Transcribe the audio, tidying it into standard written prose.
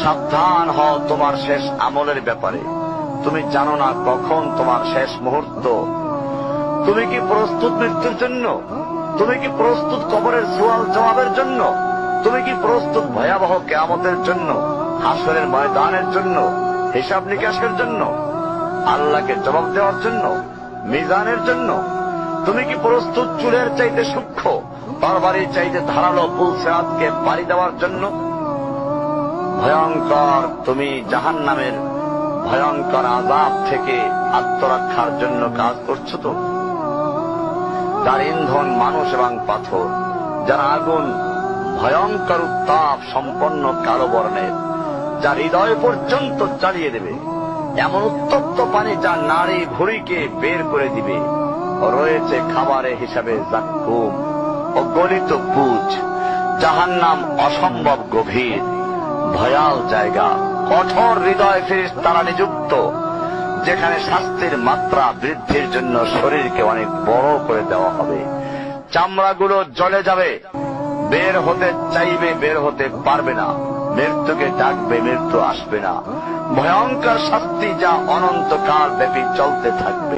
সাবধান হও তোমার শেষ আমলের ব্যাপারে। তুমি জানো না কখন তোমার শেষ মুহূর্ত। তুমি কি প্রস্তুত মৃত্যুর জন্য? তুমি কি প্রস্তুত কবরের সওয়াল জবাবের জন্য? তুমি কি প্রস্তুত ভয়াবহ কিয়ামতের জন্য, হাসরের ময়দানের জন্য, হিসাব নিকাশের জন্য, আল্লাহকে জবাব দেওয়ার জন্য, মিজানের জন্য? তুমি কি প্রস্তুত চুলের চাইতে সূক্ষ্ম, তরবারির চাইতে ধারালো পুল সিরাতকে পাড়ি দেওয়ার জন্য? ভয়ঙ্কর তুমি জাহান্নামের ভয়ঙ্কর আযাব থেকে আত্মরক্ষার জন্য কাজ করছো তো? যার ইন্ধন মানুষ এবং পাথর, যারা আগুন ভয়ঙ্কর উত্তাপ সম্পন্ন কালো বর্ণের, যা হৃদয় পর্যন্ত জ্বালিয়ে দেবে, এমন উত্তপ্ত পানি যা নাড়ি ভুঁড়িকে বের করে দিবে। রয়েছে খাবারের হিসাবে জাক্কুম ও গলিত পুঁজ। জাহান্নাম অসম্ভব গভীর, ভয়াল জায়গা, কঠোর হৃদয় ফেরেশতারা নিযুক্ত, যেখানে শাস্তির মাত্রা বৃদ্ধির জন্য শরীরকে অনেক বড় করে দেওয়া হবে। চামড়াগুলো জ্বলে যাবে, বের হতে চাইবে, বের হতে পারবে না। মৃত্যুকে ডাকবে, মৃত্যু আসবে না। ভয়ঙ্কর শাস্তি যা অনন্তকাল ব্যাপী চলতে থাকবে।